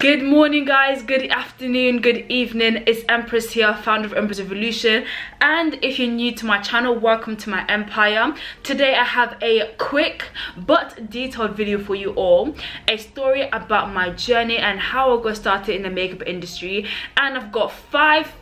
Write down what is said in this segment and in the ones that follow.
Good morning guys, good afternoon, good evening. It's Empress here, founder of Empress Evolution, and if you're new to my channel, welcome to my empire. Today I have a quick but detailed video for you all, a story about my journey and how I got started in the makeup industry, and I've got five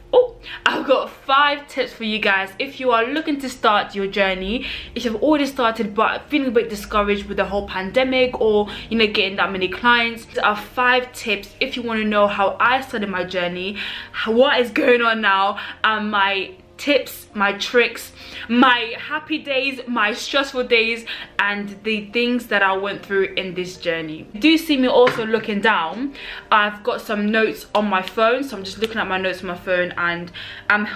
tips for you guys if you are looking to start your journey, if you've already started but feeling a bit discouraged with the whole pandemic, or getting that many clients. These are 5 tips if you want to know how I started my journey, what is going on now, and my tips, my tricks, my happy days, my stressful days, and the things that I went through in this journey. You do see me also looking down. I've got some notes on my phone, so I'm just looking at my notes on my phone and I'm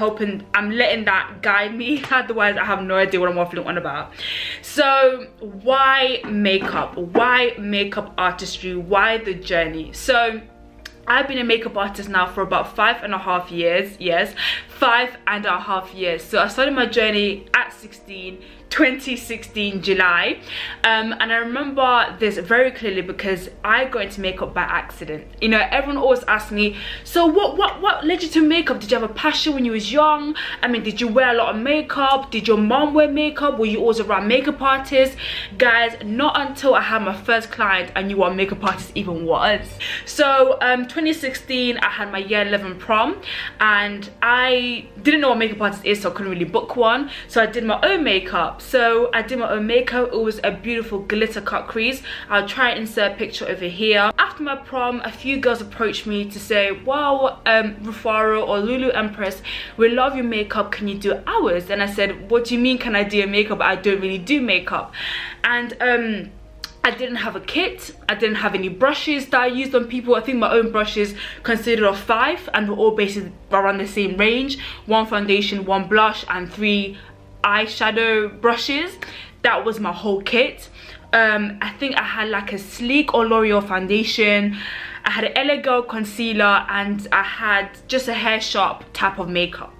letting that guide me. Otherwise I have no idea what I'm waffling on about. So why makeup? Why makeup artistry? Why the journey? So I've been a makeup artist now for about 5.5 years. Yes, 5.5 years. So I started my journey at 2016 July, and I remember this very clearly because I got into makeup by accident. Everyone always asks me, so what led you to makeup? Did you have a passion when you was young? I mean, did you wear a lot of makeup? Did your mom wear makeup? Were you always around makeup artists? Guys, not until I had my first client I knew what a makeup artist even was. So 2016 I had my year 11 prom, and I didn't know what makeup artist is, so I couldn't really book one, so I did my own makeup. So I did my own makeup. It was a beautiful glitter cut crease. I'll try and insert a picture over here. After my prom, a few girls approached me to say, wow, Rufaro or Lulu Empress, we love your makeup, can you do ours? And I said, what do you mean can I do your makeup? I don't really do makeup. And I didn't have a kit, I didn't have any brushes that I used on people. I think my own brushes consisted of 5 and were all basically around the same range. 1 foundation, 1 blush, and 3 eyeshadow brushes. That was my whole kit. I think I had like a Sleek or L'Oreal foundation, I had an LA Girl concealer, and I had just a hair sharp type of makeup.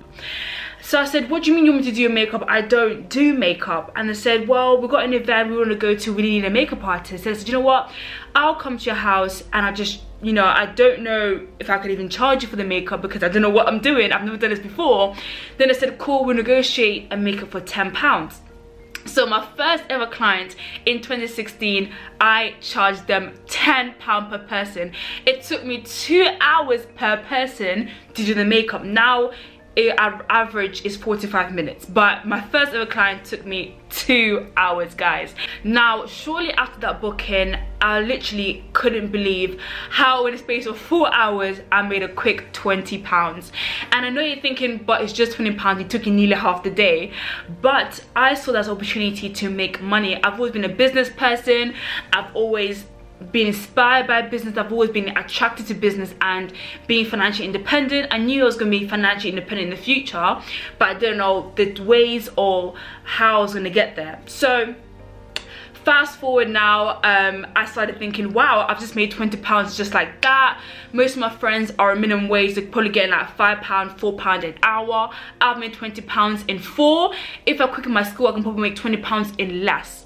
So I said, what do you mean you want me to do your makeup? I don't do makeup. And they said, well, we've got an event we want to go to, we need a makeup artist. So I said, you know what, I'll come to your house, and I just, I don't know if I could even charge you for the makeup because I don't know what I'm doing. I've never done this before. Then I said, cool, we'll negotiate a makeup for £10. So my first ever client in 2016, I charged them £10 per person. It took me 2 hours per person to do the makeup. Now average is 45 minutes, but my first ever client took me 2 hours, guys. Now shortly after that booking, I literally couldn't believe how in the space of 4 hours I made a quick £20. And I know you're thinking, but it's just £20, it took you nearly half the day. But I saw that as an opportunity to make money. I've always been a business person, I've always been inspired by business, I've always been attracted to business and being financially independent. I knew I was going to be financially independent in the future, but I didn't know the ways or how I was going to get there. So fast forward now, I started thinking, wow, I've just made £20 just like that. Most of my friends are a minimum wage, they're probably getting like £5, £4 an hour. I've made £20 in 4. If I quit my school, I can probably make £20 in less.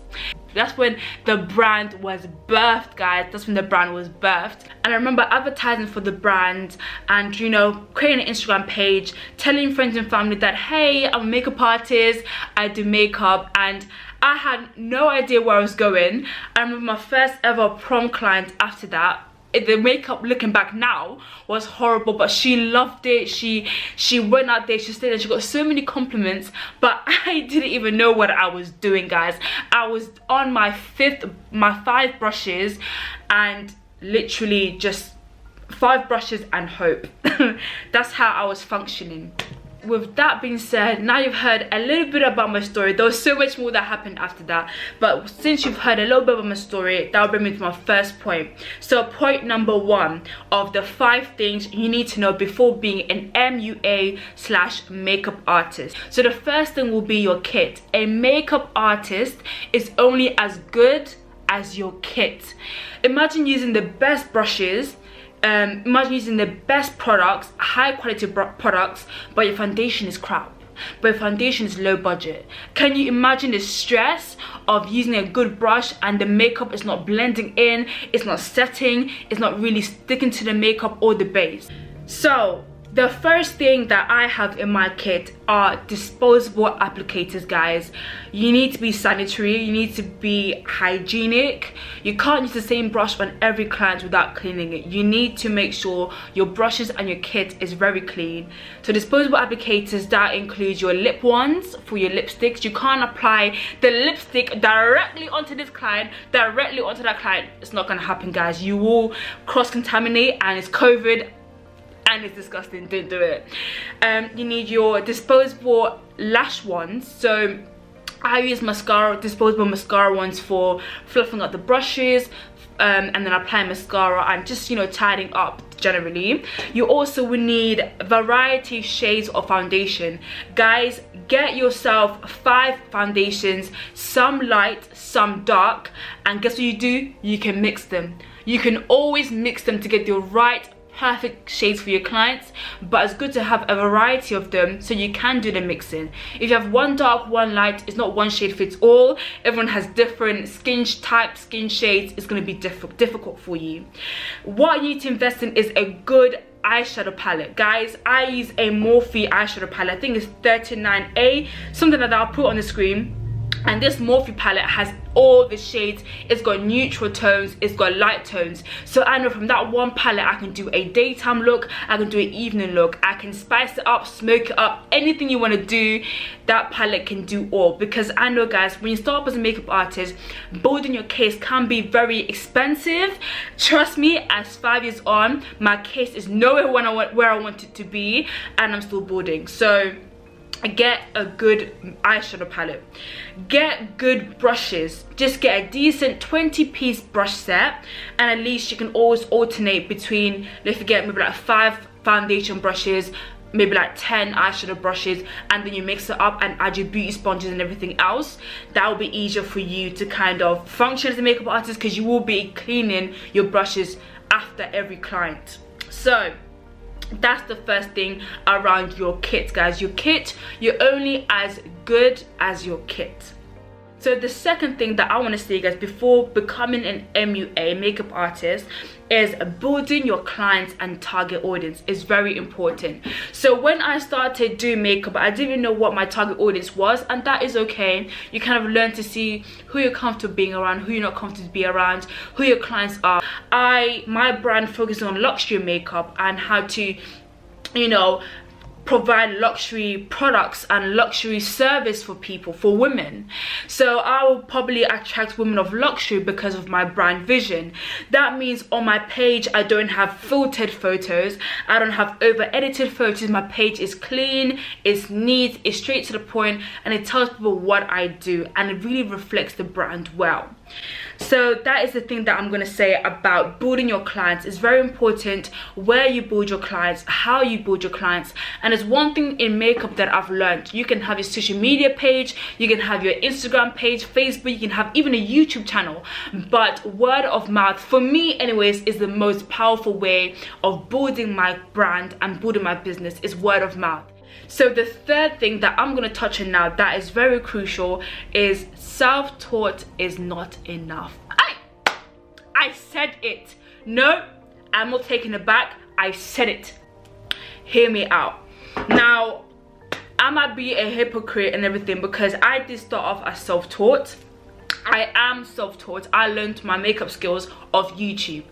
That's when the brand was birthed, guys. That's when the brand was birthed. And I remember advertising for the brand and, creating an Instagram page, telling friends and family that, hey, I'm a makeup artist, I do makeup, and I had no idea where I was going. I remember my first ever prom client after that. The makeup, looking back now, was horrible, but she loved it. She went out there, she stayed there, she got so many compliments, but I didn't even know what I was doing, guys. I was on my 5 brushes, and literally just 5 brushes and hope. That's how I was functioning. With that being said, now you've heard a little bit about my story. There was so much more that happened after that, but since you've heard a little bit about my story, that will bring me to my first point. So point number 1 of the 5 things you need to know before being an MUA/makeup artist. So the first thing will be your kit. A makeup artist is only as good as your kit. Imagine using the best brushes, imagine using the best products, high quality products, but your foundation is crap. but foundation is low budget. Can you imagine the stress of using a good brush and the makeup is not blending in, it's not setting, it's not really sticking to the makeup or the base? So the first thing that I have in my kit are disposable applicators, guys. You need to be sanitary, you need to be hygienic. You can't use the same brush on every client without cleaning it. You need to make sure your brushes and your kit is very clean. So disposable applicators, that includes your lip ones for your lipsticks. You can't apply the lipstick directly onto this client, directly onto that client. It's not gonna happen, guys. You will cross-contaminate, and it's COVID and it's disgusting. Don't do it. You need your disposable lash ones. So I use mascara, disposable mascara ones for fluffing up the brushes, and then apply mascara and just, you know, tidying up generally. You also will need a variety of shades of foundation. Guys, get yourself 5 foundations, some light, some dark, and guess what you do? You can mix them. You can always mix them to get the right perfect shades for your clients, but it's good to have a variety of them so you can do the mixing. If you have one dark, one light, it's not one shade fits all. Everyone has different skin types, skin shades. It's going to be difficult for you. What you need to invest in is a good eyeshadow palette. Guys, I use a Morphe eyeshadow palette. I think it's 39A, something like that. I'll put on the screen. And this Morphe palette has all the shades. It's got neutral tones, it's got light tones. So I know from that one palette I can do a daytime look, I can do an evening look, I can spice it up, smoke it up, anything you want to do, that palette can do all. Because I know, guys, when you start up as a makeup artist, building your case can be very expensive. Trust me, as 5 years on, my case is nowhere where I want it to be, and I'm still building. So get a good eyeshadow palette, get good brushes. Just get a decent 20-piece brush set, and at least you can always alternate between, if you get maybe like 5 foundation brushes, maybe like 10 eyeshadow brushes, and then you mix it up and add your beauty sponges and everything else. That will be easier for you to kind of function as a makeup artist, because you will be cleaning your brushes after every client. So that's the first thing around your kit, guys. Your kit, you're only as good as your kit. So the second thing that I want to say, guys, before becoming an MUA, makeup artist, is building your clients and target audience is very important. So when I started doing makeup, I didn't even know what my target audience was, and that is okay. You kind of learn to see who you're comfortable being around, who you're not comfortable being around, who your clients are. My brand focuses on luxury makeup and how to, you know, provide luxury products and luxury service for people, for women. So I will probably attract women of luxury because of my brand vision. That means on my page I don't have filtered photos, I don't have over edited photos. My page is clean, it's neat, it's straight to the point, and it tells people what I do, and it really reflects the brand well. So that is the thing that I'm going to say about building your clients. It's very important where you build your clients, how you build your clients. And there's one thing in makeup that I've learned. You can have your social media page, you can have your Instagram page, Facebook, you can have even a YouTube channel, but word of mouth, for me anyways, is the most powerful way of building my brand and building my business, is word of mouth. So the third thing that I'm going to touch on now that is very crucial is self-taught is not enough. I said it. No, I'm not taking it back. I said it. Hear me out. Now, I might be a hypocrite and everything because I did start off as self-taught. I am self-taught. I learned my makeup skills off YouTube.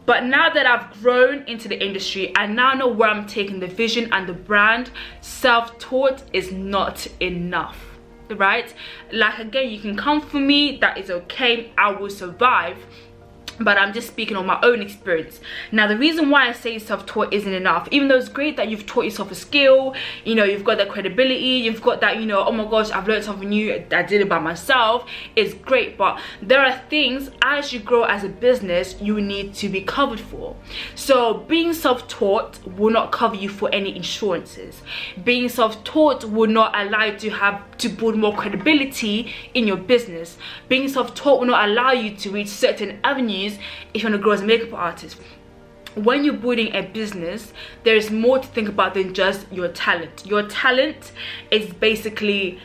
But now that I've grown into the industry, I now know where I'm taking the vision and the brand. Self-taught is not enough, right? Like, again, you can come for me, that is okay, I will survive. But I'm just speaking on my own experience. Now, the reason why I say self-taught isn't enough, even though it's great that you've taught yourself a skill, you know, you've got that credibility, you've got that, you know, oh my gosh, I've learned something new, I did it by myself, it's great. But there are things, as you grow as a business, you need to be covered for. So being self-taught will not cover you for any insurances. Being self-taught will not allow you to build more credibility in your business. Being self-taught will not allow you to reach certain avenues if you want to grow as a makeup artist. when you're building a business, there's more to think about than just your talent. Your talent is basically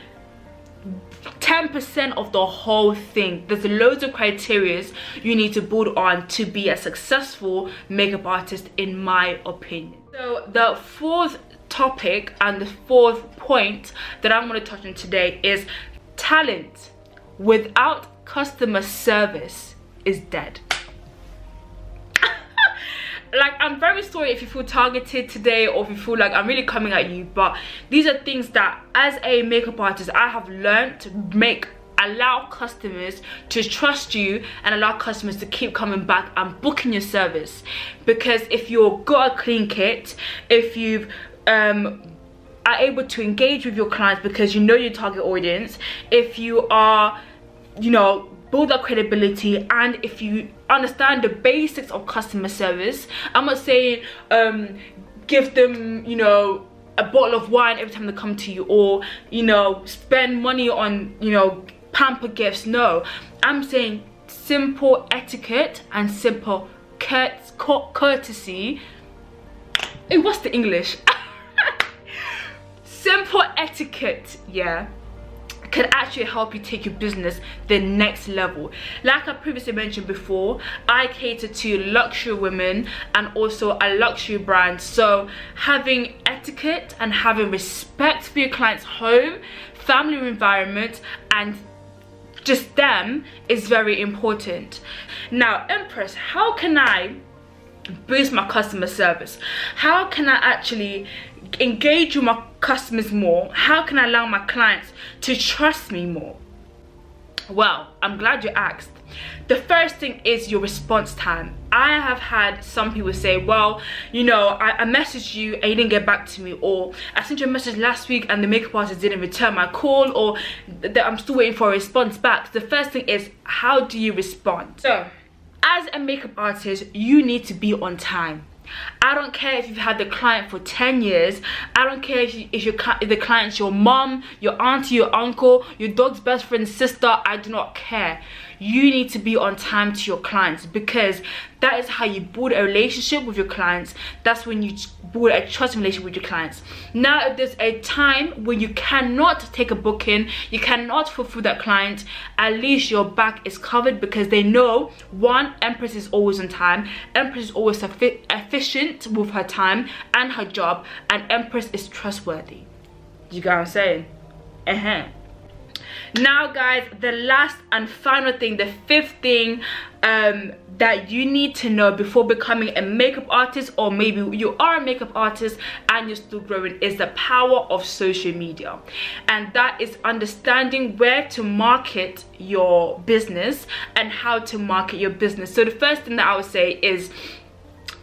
10% of the whole thing. There's loads of criteria you need to build on to be a successful makeup artist, in my opinion. So the fourth topic and the fourth point that I'm going to touch on today is talent without customer service is dead. Like, I'm very sorry if you feel targeted today, or if you feel like I'm really coming at you, but these are things that as a makeup artist I have learned to allow customers to trust you and allow customers to keep coming back and booking your service. Because if you've got a clean kit, if you've are able to engage with your clients because you know your target audience, if you are, you know, build up credibility, and if you understand the basics of customer service. I'm not saying give them, you know, a bottle of wine every time they come to you, or, you know, spend money on, you know, pamper gifts. No, I'm saying simple etiquette and simple courtesy. Hey, what's the English? Simple etiquette, yeah, can actually help you take your business the next level. Like I previously mentioned before, I cater to luxury women and also a luxury brand. So having etiquette and having respect for your client's home, family environment, and just them is very important. Now, Empress, how can I boost my customer service? How can I actually engage with my customers more? How can I allow my clients to trust me more? Well, I'm glad you asked. The first thing is your response time. I have had some people say, well, you know, I messaged you and you didn't get back to me, or I sent you a message last week and the makeup artist didn't return my call, or that I'm still waiting for a response back. The first thing is, how do you respond? So as a makeup artist, you need to be on time. I don't care if you've had the client for 10 years. I don't care if the client's your mom, your auntie, your uncle, your dog's best friend's sister. I do not care. You need to be on time to your clients, because that is how you build a relationship with your clients. That's when you build a trusting relationship with your clients. Now, if there's a time when you cannot take a booking, you cannot fulfill that client, at least your back is covered, because they know, one, Empress is always on time, Empress is always efficient with her time and her job, and Empress is trustworthy. You get what I'm saying? Now guys, the last and final thing, the fifth thing that you need to know before becoming a makeup artist, or maybe you are a makeup artist and you're still growing, is the power of social media. And that is understanding where to market your business and how to market your business. So the first thing that I would say is,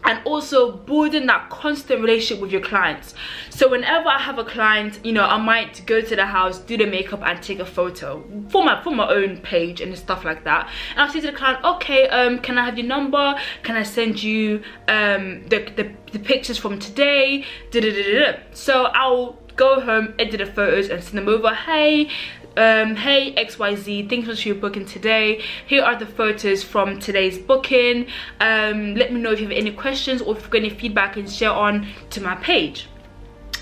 and also building that constant relationship with your clients. So whenever I have a client, you know, I might go to the house, do the makeup and take a photo for my own page and stuff like that. And I'll say to the client, okay, can I have your number? Can I send you the pictures from today? So I'll go home, edit the photos and send them over. Hey, XYZ, thanks for your booking today. Here are the photos from today's booking. Let me know if you have any questions or if you've got any feedback, and share on to my page.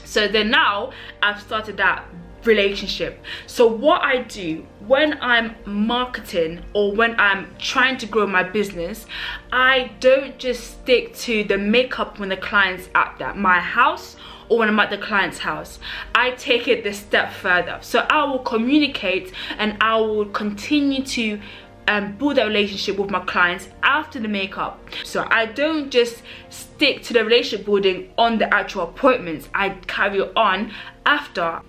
So then now I've started that relationship. So what I do when I'm marketing or when I'm trying to grow my business, I don't just stick to the makeup when the client's at my house or when I'm at the client's house. I take it this step further. So I will communicate and I will continue to build a relationship with my clients after the makeup. So I don't just stick to the relationship building on the actual appointments. I carry on after.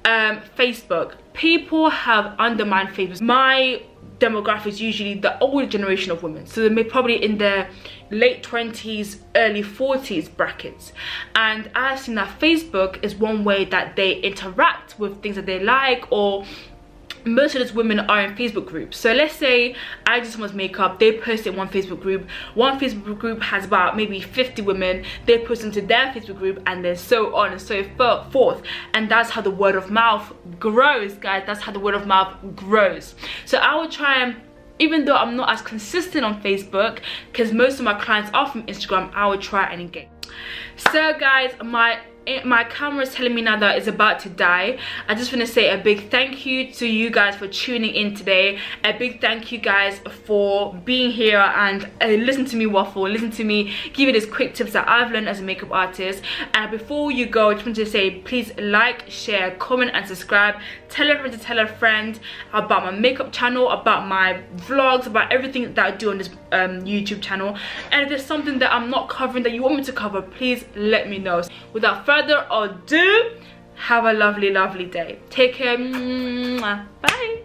Facebook. People have undermined Facebook. My demographic is usually the older generation of women, so they're probably in their late 20s, early 40s brackets, and I've seen that Facebook is one way that they interact with things that they like, or most of those women are in Facebook groups. So let's say I just want makeup, they post in one Facebook group. One Facebook group has about maybe 50 women, they post into their Facebook group, and then so on and so forth. And that's how the word of mouth grows, guys. That's how the word of mouth grows. So I will try and even though I'm not as consistent on Facebook because most of my clients are from Instagram, I will try and engage. So guys, my camera is telling me now that it's about to die. I just want to say a big thank you to you guys for tuning in today. A big thank you guys for being here and listen to me waffle, listen to me give you these quick tips that I've learned as a makeup artist. And before you go, I just want to say please like, share, comment and subscribe. Tell a friend to tell a friend about my makeup channel, about my vlogs, about everything that I do on this YouTube channel. And if there's something that I'm not covering that you want me to cover, please let me know. Without further ado, have a lovely day. Take care. Bye.